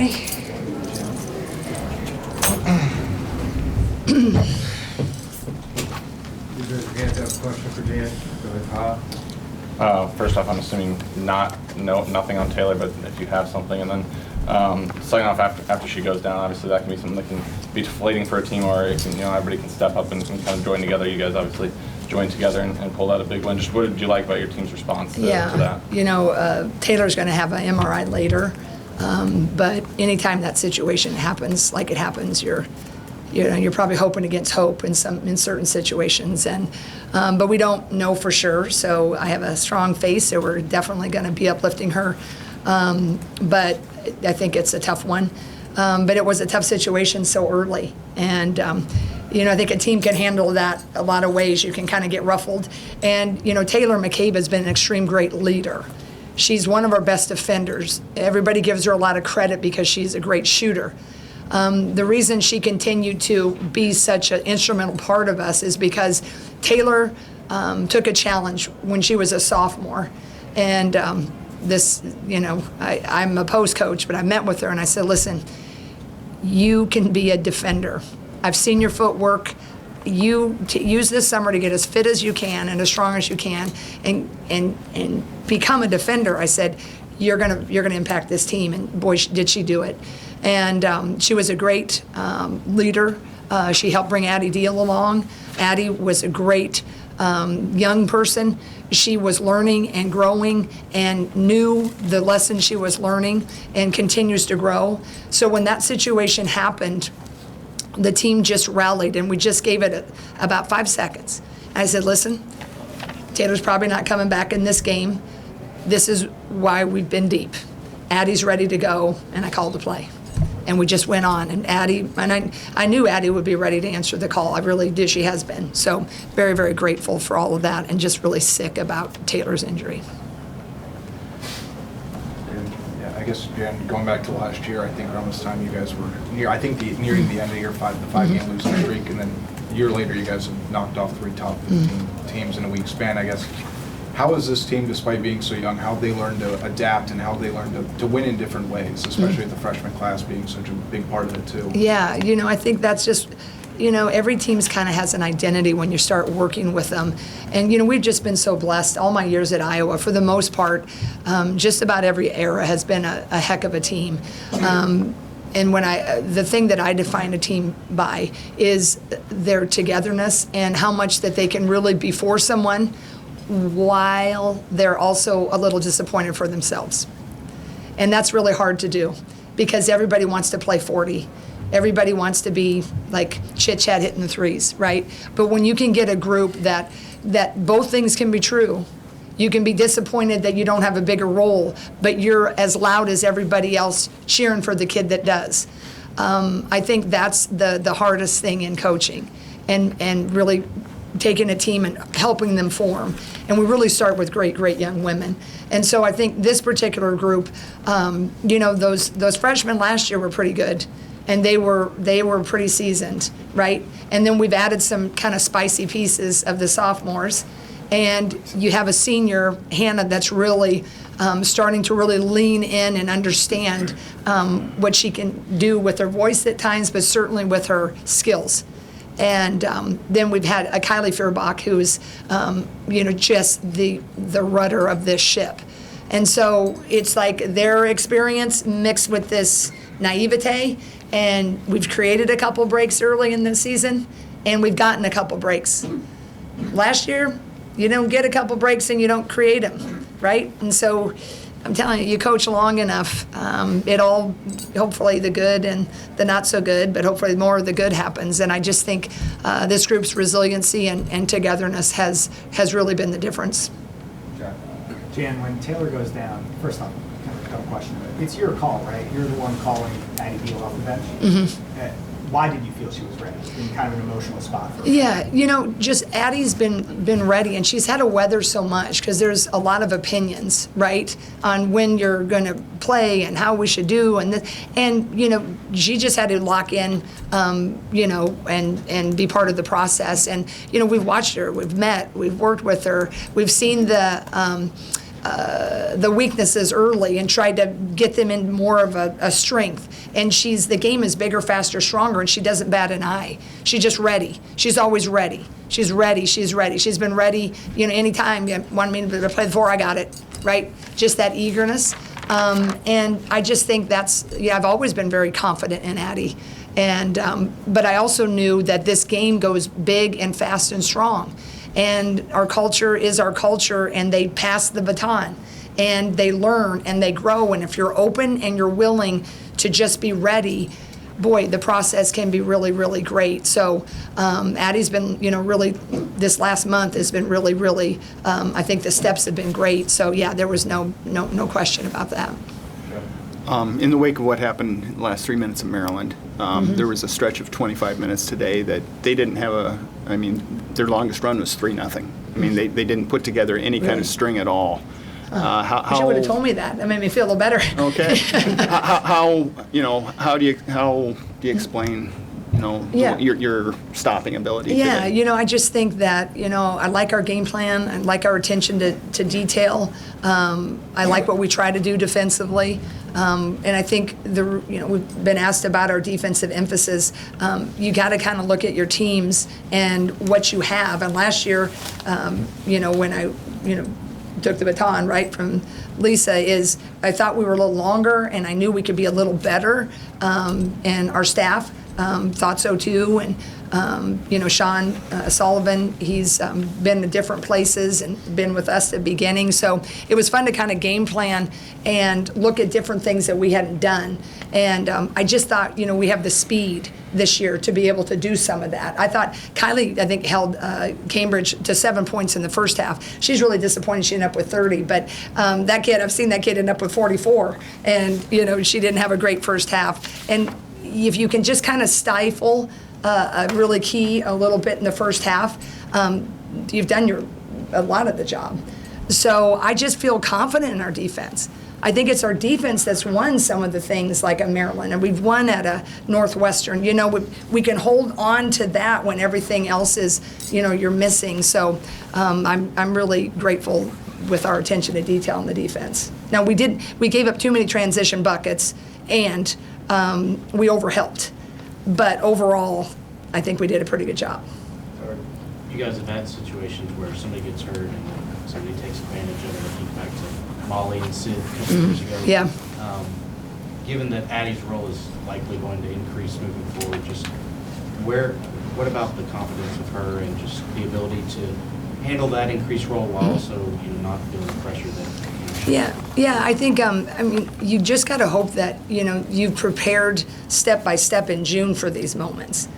everybody. You raise your hand to have a question for Jan. Go ahead. First off, I'm assuming nothing on Taylor, but if you have something, and then second off, after she goes down, obviously that can be something that can be deflating for a team, or it can, everybody can step up and kind of join together. You guys obviously joined together and pulled out a big win. Just what did you like about your team's response to that? Taylor's going to have an MRI later, but anytime that situation happens, like it happens, you're probably hoping against hope in certain situations, but we don't know for sure. So I have a strong faith, so we're definitely going to be uplifting her. But I think it's a tough one. But it was a tough situation so early, and I think a team can handle that a lot of ways. You can kind of get ruffled, and Taylor McCabe has been an extreme great leader. She's one of our best defenders. Everybody gives her a lot of credit because she's a great shooter. The reason she continued to be such an instrumental part of us is because Taylor took a challenge when she was a sophomore. And I'm a post coach, but I met with her and I said, listen, you can be a defender. I've seen your footwork. You use this summer to get as fit as you can and as strong as you can and become a defender. I said, you're gonna impact this team, and boy, did she do it. And she was a great leader. She helped bring Addie Deal along. Addie was a great young person. She was learning and growing and knew the lesson she was learning and continues to grow. So when that situation happened, the team just rallied, and we just gave it about 5 seconds. I said, listen, Taylor's probably not coming back in this game. This is why we've been deep. Addie's ready to go, and I called the play. And we just went on, and I knew Addie would be ready to answer the call. I really did. She has been. So very, very grateful for all of that, and just really sick about Taylor's injury. I guess, Jan, going back to last year, I think around this time you guys were nearing the end of your five-game losing streak, and then a year later you guys have knocked off 3 top 15 teams in a week span. I guess, how has this team, despite being so young, how have they learned to adapt and how have they learned to win in different ways, especially with the freshman class being such a big part of it too? Yeah, I think that's just, every team's kind of has an identity when you start working with them. And, we've just been so blessed. All my years at Iowa, for the most part, just about every era has been a heck of a team. And the thing that I define a team by is their togetherness and how much that they can really be for someone while they're also a little disappointed for themselves. And that's really hard to do because everybody wants to play 40. Everybody wants to be like chit-chat hitting the threes, right? But when you can get a group that both things can be true, you can be disappointed that you don't have a bigger role, but you're as loud as everybody else cheering for the kid that does. I think that's the hardest thing in coaching, and really taking a team and helping them form. And we really start with great, great young women. And so I think this particular group, those freshmen last year were pretty good. And they were pretty seasoned, right? And then we've added some kind of spicy pieces of the sophomores. And you have a senior, Hannah, that's really starting to really lean in and understand what she can do with her voice at times, but certainly with her skills. And then we've had a Kylie Feuerbach, who's, just the rudder of this ship. And so it's like their experience mixed with this naivete, and we've created a couple breaks early in the season, and we've gotten a couple breaks. Last year, you don't get a couple breaks and you don't create them, right? And so I'm telling you coach long enough, it all, hopefully the good and the not so good, but hopefully more of the good happens. And I just think this group's resiliency and togetherness has really been the difference. Jan, when Taylor goes down, first off, kind of a dumb question, but it's your call, right? You're the one calling Addie Deal off the bench. Mm-hmm. Why did you feel she was ready? It's been kind of an emotional spot for her. Yeah, just Addie's been ready, and she's had to weather so much because there's a lot of opinions, right, on when you're going to play and how we should do, and she just had to lock in, and be part of the process. And we've watched her, we've met, we've worked with her, we've seen the the weaknesses early and tried to get them in more of a strength. And the game is bigger, faster, stronger, and she doesn't bat an eye. She's just ready. She's always ready. She's ready. She's ready. She's been ready, anytime you want me to play the 4, I got it, right? Just that eagerness. And I just think I've always been very confident in Addie. And, but I also knew that this game goes big and fast and strong. And our culture is our culture, and they pass the baton, and they learn and they grow. And if you're open and you're willing to just be ready, boy, the process can be really, really great. So Addie's been, really, this last month has been really, really, I think the steps have been great. So yeah, there was no question about that. In the wake of what happened in the last 3 minutes of Maryland, there was a stretch of 25 minutes today that they didn't have their longest run was 3-0. I mean, they didn't put together any kind Really? of string at all. Wish you would have told me that. That made me feel a little better. Okay. How do you explain, Yeah. your stopping ability Yeah, today? I just think that, I like our game plan. I like our attention to detail. I like what we try to do defensively. And I think we've been asked about our defensive emphasis. You got to kind of look at your teams and what you have. And last year, when I, took the baton right from Lisa, I thought we were a little longer, and I knew we could be a little better. And our staff thought so too. And Sean Sullivan, he's been in different places and been with us at the beginning. So it was fun to kind of game plan and look at different things that we hadn't done. And I just thought, we have the speed this year to be able to do some of that. I thought Kylie, held Cambridge to 7 points in the first half. She's really disappointed she ended up with 30, but that kid, I've seen that kid end up with 44, and she didn't have a great first half. And if you can just kind of stifle a really key a little bit in the first half, you've done a lot of the job. So I just feel confident in our defense. I think it's our defense that's won some of the things like a Maryland, and we've won at a Northwestern. We can hold on to that when everything else is, you're missing. So I'm really grateful with our attention to detail in the defense. Now we gave up too many transition buckets, and we overhelped. But overall, I think we did a pretty good job. You guys have had situations where somebody gets hurt and somebody takes advantage of it. I think back to Molly and Sid a couple years ago. Yeah. Given that Addie's role is likely going to increase moving forward, what about the confidence of her and just the ability to handle that increased role while also not feeling the pressure that Yeah, I think, you just got to hope that, you've prepared step by step in June for these moments.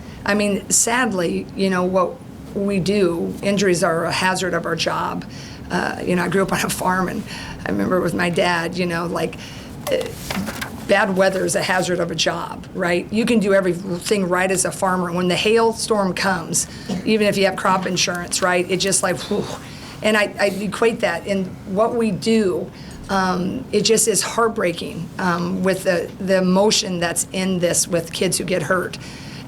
Sadly, what we do, injuries are a hazard of our job. I grew up on a farm, and I remember with my dad, bad weather is a hazard of a job, right? You can do everything right as a farmer. When the hailstorm comes, even if you have crop insurance, right, it's just like, whew. And I equate that in what we do. It just is heartbreaking with the emotion that's in this with kids who get hurt.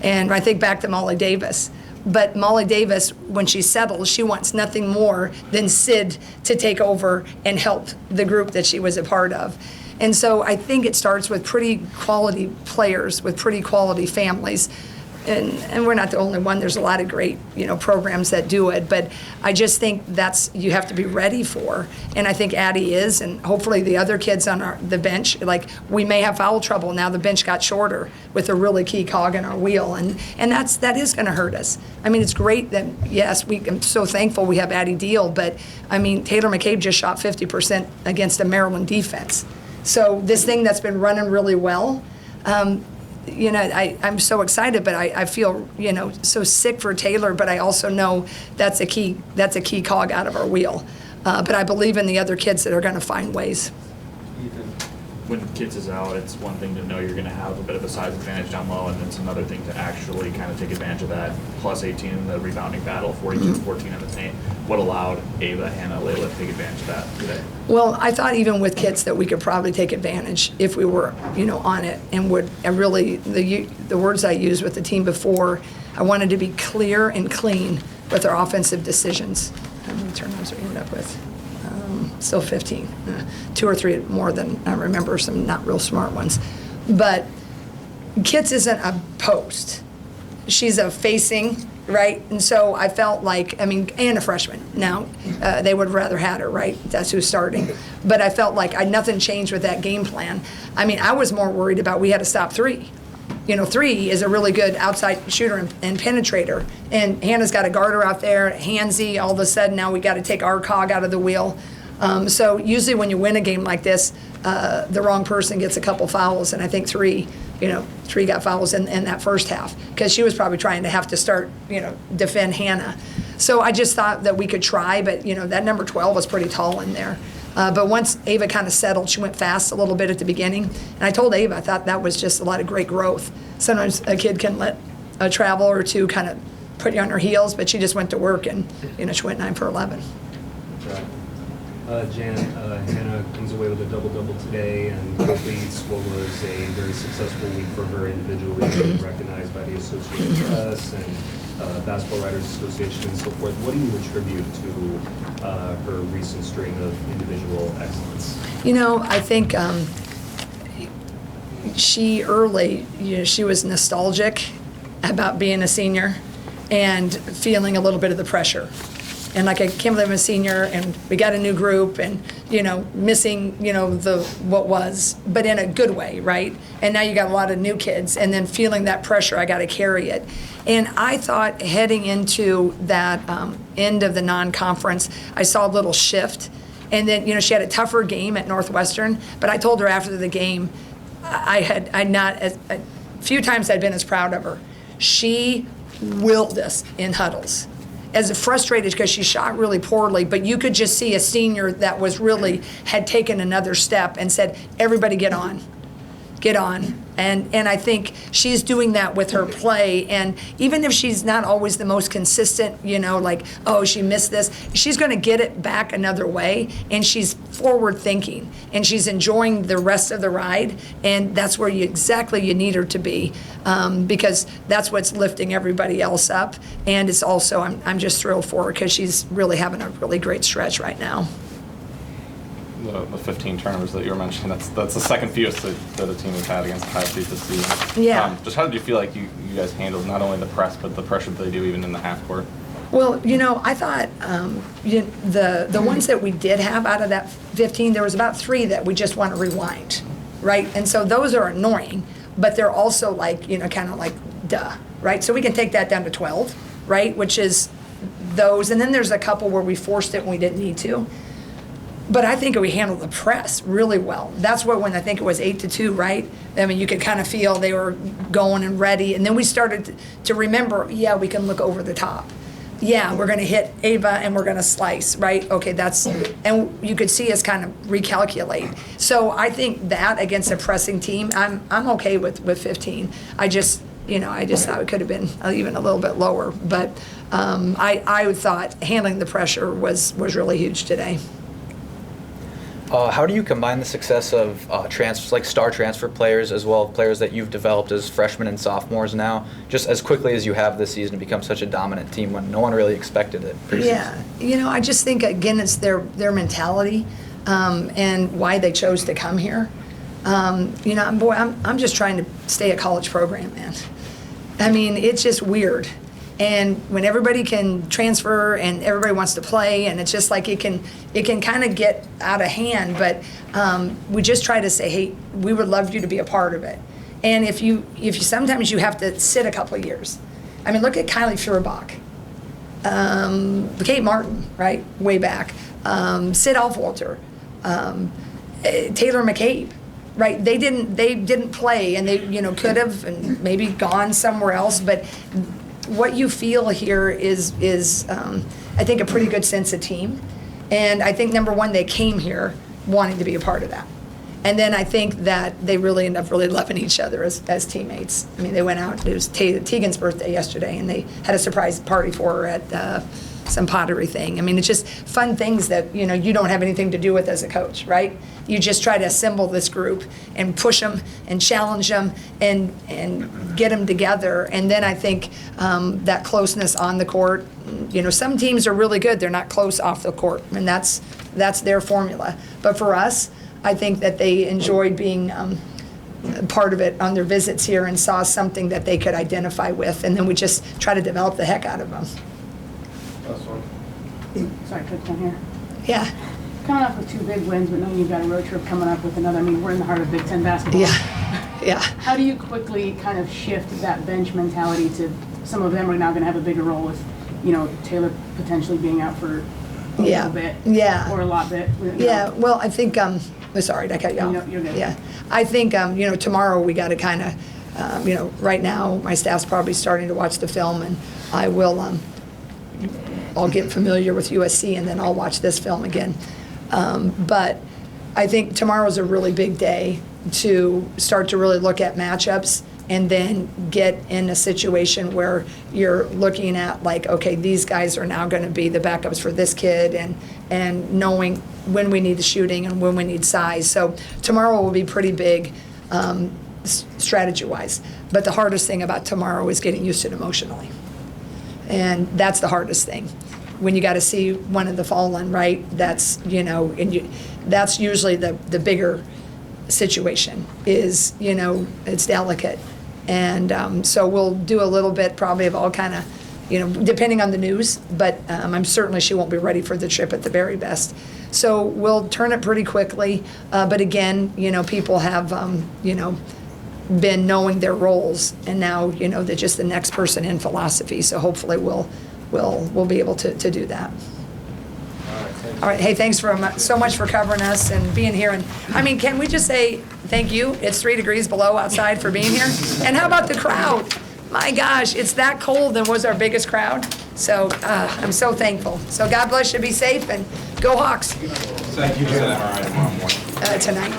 And I think back to Molly Davis. But Molly Davis, when she settles, she wants nothing more than Sid to take over and help the group that she was a part of. And so I think it starts with pretty quality players, with pretty quality families. And we're not the only one. There's a lot of great, programs that do it. But I just think you have to be ready for. And I think Addie is, and hopefully the other kids on the bench. Like, we may have foul trouble now. The bench got shorter with a really key cog in our wheel, and that is going to hurt us. It's great that I'm so thankful we have Addie Deal, but Taylor McCabe just shot 50% against a Maryland defense. So this thing that's been running really well. I'm so excited, but I feel, so sick for Taylor, but I also know that's a key cog out of our wheel. But I believe in the other kids that are going to find ways. When Kitts is out, it's one thing to know you're going to have a bit of a size advantage down low, and it's another thing to actually kind of take advantage of that. Plus 18 in the rebounding battle, 42-14 in the paint. What allowed Ava, Hannah, Layla to take advantage of that today? Well, I thought even with Kitts that we could probably take advantage if we were, on it, and the words I used with the team before, I wanted to be clear and clean with our offensive decisions. How many turnovers we ended up with? still 15. 2 or 3 more than I remember, some not real smart ones. But Kits isn't a post. She's a facing, right? And so I felt like, I mean, and a freshman. Now, they would have rather had her, right? That's who's starting. But I felt like nothing changed with that game plan. I mean, I was more worried about we had to stop 3. 3 is a really good outside shooter and penetrator. And Hannah's got a guarder out there, handsy. All of a sudden, now we got to take our cog out of the wheel. So usually when you win a game like this, the wrong person gets a couple fouls. And I think 3 got fouls in that first half because she was probably trying to have to start, defend Hannah. So I just thought that we could try, but, that number 12 was pretty tall in there. But once Ava kind of settled, she went fast a little bit at the beginning. And I told Ava, I thought that was just a lot of great growth. Sometimes a kid can let a travel or 2 kind of put you on her heels, but she just went to work and, she went 9 for 11. Jan, Hannah comes away with a double-double today and completes what was a very successful week for her individually, recognized by the Associated Press and Basketball Writers Association and so forth. What do you attribute to her recent string of individual excellence? I think she was nostalgic about being a senior and feeling a little bit of the pressure. And like I can't believe I'm a senior and we got a new group and, missing, what was, but in a good way, right? And now you got a lot of new kids and then feeling that pressure, I got to carry it. And I thought heading into that end of the non-conference, I saw a little shift. And then, she had a tougher game at Northwestern, but I told her after the game, a few times I'd been as proud of her. She willed us in huddles. As frustrated because she shot really poorly, but you could just see a senior that was really had taken another step and said, everybody get on. And I think she's doing that with her play. And even if she's not always the most consistent, she missed this, she's going to get it back another way. And she's forward thinking and she's enjoying the rest of the ride. And that's where you need her to be because that's what's lifting everybody else up. And it's also, I'm just thrilled for her because she's really having a really great stretch right now. The 15 turnovers that you were mentioning, that's the second fewest that a team has had against Ohio State this season. Yeah. Just how did you feel like you guys handled not only the press, but the pressure that they do even in the half court? Well, I thought the ones that we did have out of that 15, there was about 3 that we just want to rewind, right? And so those are annoying, but they're also kind of like, duh, right? So we can take that down to 12, right? Which is those. And then there's a couple where we forced it when we didn't need to. But I think we handled the press really well. That's when I think it was 8-2, right? I mean, you could kind of feel they were going and ready. And then we started to remember, we can look over the top. Yeah, we're going to hit Ava and we're going to slice, right? Okay, and you could see us kind of recalculate. So I think that against a pressing team, I'm okay with 15. I just thought it could have been even a little bit lower. But I thought handling the pressure was really huge today. How do you combine the success of transfers, like star transfer players, as well as players that you've developed as freshmen and sophomores now, just as quickly as you have this season to become such a dominant team when no one really expected it? Yeah, I just think, again, it's their mentality and why they chose to come here. I'm just trying to stay a college program, man. I mean, it's just weird. And when everybody can transfer and everybody wants to play, and it's just like it can kind of get out of hand. But we just try to say, hey, we would love you to be a part of it. And if you sometimes you have to sit a couple of years. I mean, look at Kylie Feuerbach, Kate Martin, right, way back, Sid Alfwalter, Taylor McCabe. Right, they didn't play, and they could have and maybe gone somewhere else, but. What you feel here is I think a pretty good sense of team, and I think number one they came here wanting to be a part of that, and then I think that they really end up really loving each other as teammates. I mean, they went out. It was Tegan's birthday yesterday, and they had a surprise party for her at some pottery thing. I mean, it's just fun things that you don't have anything to do with as a coach, right? You just try to assemble this group and push them and challenge them and get them together. And then I think that closeness on the court. Some teams are really good; they're not close off the court, and that's That's their formula. But for us, I think that they enjoyed being part of it on their visits here and saw something that they could identify with, and then we just try to develop the heck out of them. Last one. Sorry, quick one here. Yeah, Coming up with 2 big wins, but knowing you've got a road trip coming up with another, I mean, we're in the heart of Big Ten basketball. yeah. How do you quickly kind of shift that bench mentality to, some of them are now gonna have a bigger role with, you know, Taylor potentially being out for a Yeah. little bit? Yeah. Or a lot bit? You know? Yeah, well, I think, sorry, did I cut you off? No, you're good. Yeah, I think, you know, tomorrow we got to kind of, you know, right now, my staff's probably starting to watch the film, and I will, I'll get familiar with USC, and then I'll watch this film again. But I think tomorrow's a really big day to start to really look at matchups and then get in a situation where you're looking at like, okay, these guys are now going to be the backups for this kid, and knowing when we need the shooting and when we need size. So tomorrow will be pretty big strategy-wise. But the hardest thing about tomorrow is getting used to it emotionally. And that's the hardest thing. When you got to see one of the fallen, right? That's, you know, and that's usually the bigger situation is, you know, it's delicate. And so we'll do a little bit probably of all kind of, you know, depending on the news, but I'm certainly she won't be ready for the trip at the very best. So we'll turn it pretty quickly. But again, you know, people have, you know, been knowing their roles, and now, you know, they're just the next person in philosophy. So hopefully we'll be able to do that. All right, hey, thanks so much for covering us and being here. And I mean, can we just say thank you? It's 3 degrees below outside for being here. And how about the crowd? My gosh, it's that cold and was our biggest crowd. So I'm so thankful. So God bless you, be safe, and go Hawks. Thank you. Tonight.